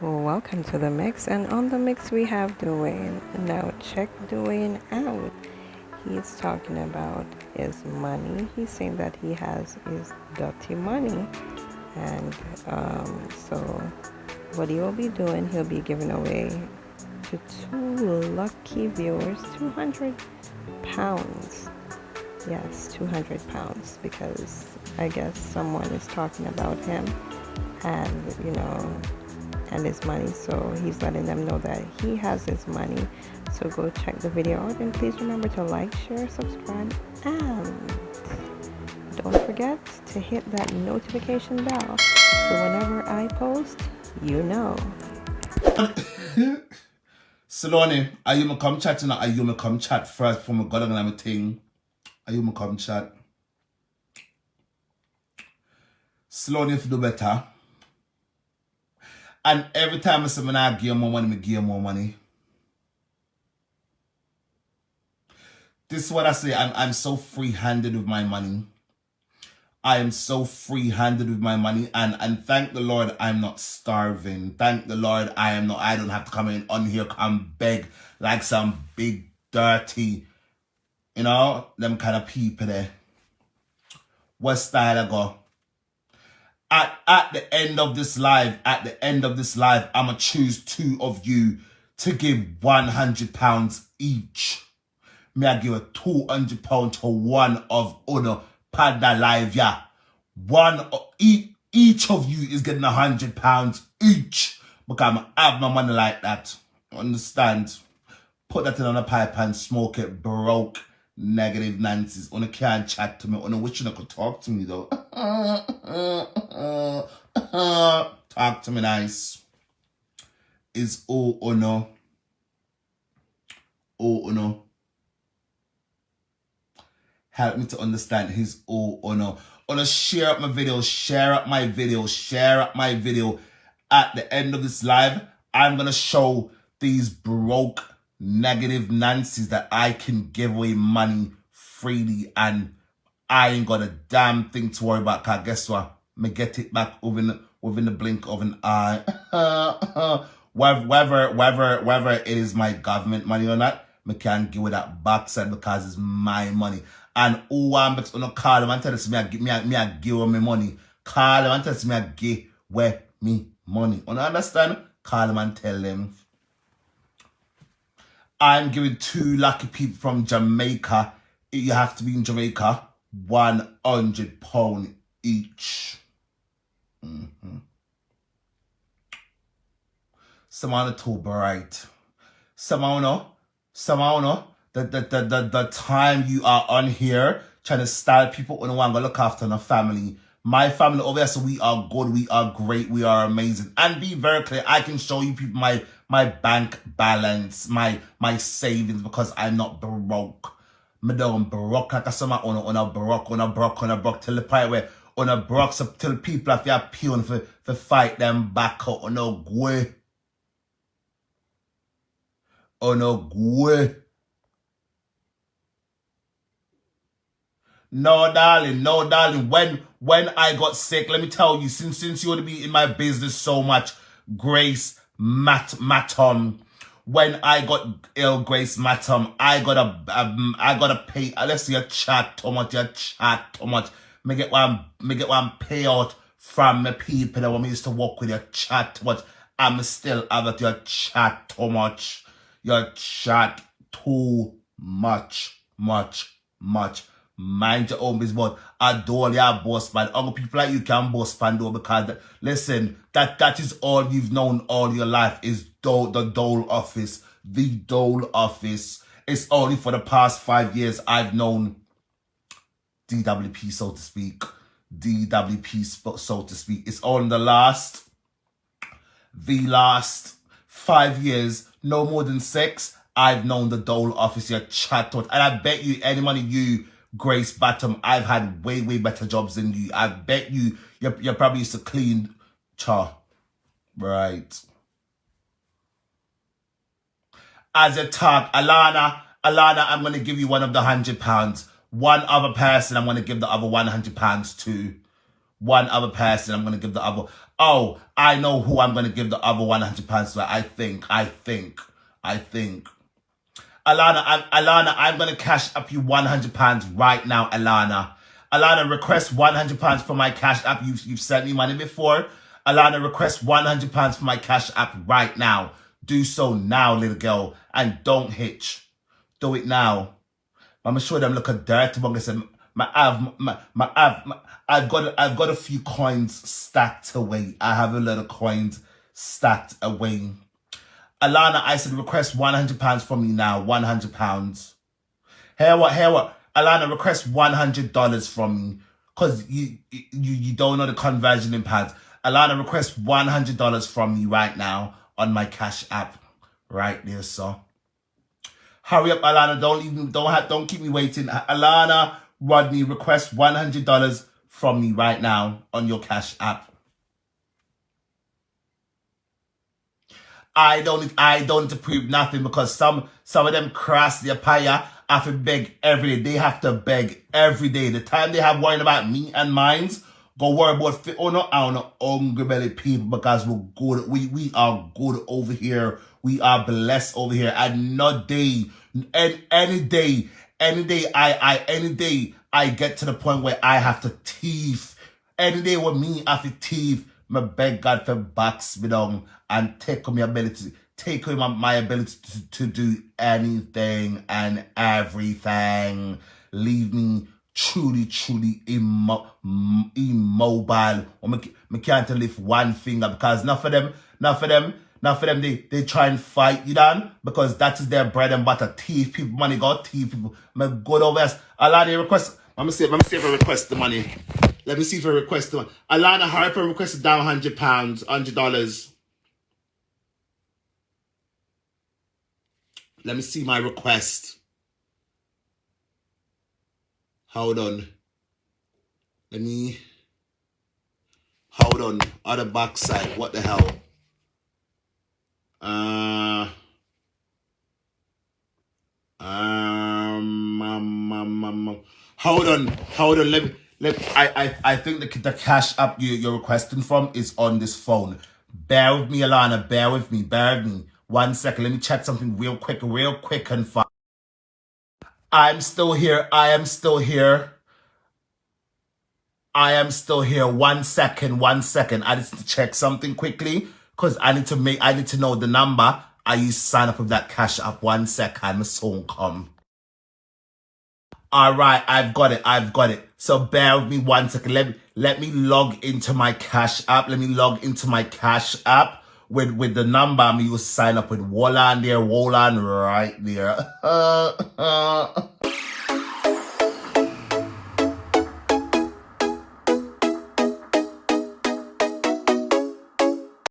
Welcome to the mix, and on the mix we have Dwayne. Now check Dwayne out. He's talking about his money. He's saying that he has his dirty money, and so what he will be doing, he'll be giving away to two lucky viewers £200. Yes, £200 because I guess someone is talking about him and and his money, so he's letting them know that he has his money. So go check the video out, and please remember to like, share, subscribe, and don't forget to hit that notification bell so whenever I post, you know. Saloni, are you come chat now? Are you come chat first before I go on a thing? Are you come chat? Saloni, if you do better. And every time I say I give you more money, I give you more money. This is what I say. I'm so free-handed with my money. I am so free-handed with my money, and thank the Lord I'm not starving. Thank the Lord I don't have to come in on here, come beg like some big dirty, them kind of people there. What style I go? At the end of this live, I'ma choose two of you to give £100 each. May I give a £200 to one of other Pada live, yeah. Each of you is getting £100 each. Because I have my money like that. Understand? Put that in on a pipe and smoke it. Broke negative Nancy's. Una can't chat to me. Una wishing I could talk to me though. Talk to me nice. Is oh or no? Oh or no? Help me to understand his oh or no. Wanna share up my video, share up my video. At the end of this live, I'm gonna show these broke negative Nancy's that I can give away money freely, and I ain't got a damn thing to worry about. Cause guess what? Me get it back within the blink of an eye. whether it is my government money or not, me can't give it that backside because it's my money. And who I'm gonna call them and tell us me I give them my money. Call them and tell us me I give where me money. You understand? Call them and tell them. I'm giving two lucky people from Jamaica. You have to be in Jamaica. £100 each. Someone too bright. Someone the time you are on here trying to style people on one go look after the family. My family over here, so we are good, we are great, we are amazing. And be very clear, I can show you people my bank balance, my savings, because I'm not broke. Me don't broke like someone on a broke till the point where on a broke so till people have to pay for fight them back out on no way. On no way. No, darling. When I got sick, let me tell you, since you want to be in my business so much, Grace Matom. When I got ill, Grace Matom, I gotta pay. Let's see, you chat too much. Me get one payout from the people that want me used to work with. Your chat too much. I'm still out of your chat too much. Your chat too much. Mind your own business, but I don't boss man. Other people like you can boss man though, because listen, that is all you've known all your life is the dole office. The dole office. It's only for the past 5 years I've known DWP, so to speak. DWP, so to speak. It's all in the last 5 years, no more than 6, I've known the dole office, your chat. And I bet you any money you Grace Bottom, I've had way better jobs than you. I bet you're probably used to clean right. As a talk, Alana, I'm gonna give you one of the £100. One other person I'm gonna give the other £100 to. one other person. I'm going to give the other. Oh, I know who I'm going to give the other £100 to. I think. Alana, I'm going to cash up you £100 right now, Alana. Alana, request £100 for my cash app. You've sent me money before. Alana, request £100 for my cash app right now. Do so now, little girl. And don't hitch. Do it now. I'm sure them look a dirty one. Listen, I've got a few coins stacked away. I have a lot of coins stacked away. Alana, I said request £100 from me now. £100. Hear what? Alana, request $100 from me. Cause you don't know the conversion in pounds. Alana, request $100 from me right now on my cash app. Right there, so. Hurry up, Alana. Don't keep me waiting. Alana, Rodney, request $100 from me right now on your cash app. I don't approve nothing because some of them cross the paya have to beg every day. They have to beg every day. The time they have worrying about me and mines, go worry about our hungry belly people because we're good. We are good over here. We are blessed over here. And not day, and any day I get to the point where I have to thief. Any day with me I have to thief. I beg God for box me down and take away my ability to do anything and everything. Leave me truly immobile. I can't lift one finger because enough of them, they try and fight you down because that is their bread and butter. Thief people, money got thief people. I'm good over us. Alana, request. Let me see if I request the money. Let me see if I request the money. Alana Harper requested down £100, $100. Let me see my request. Hold on. Hold on. Other backside. What the hell? Hold on. I think the cash app you're requesting from is on this phone. Bear with me, Alana. Bear with me. 1 second. Let me check something real quick and fast. I'm still here. 1 second. I need to check something quickly because I need to know the number I used to sign up with that cash app. 1 second. My soon come. All right, I've got it. So bear with me 1 second. Let me log into my cash app. Let me log into my cash app with the number I'm used to sign up with. Wolan right there.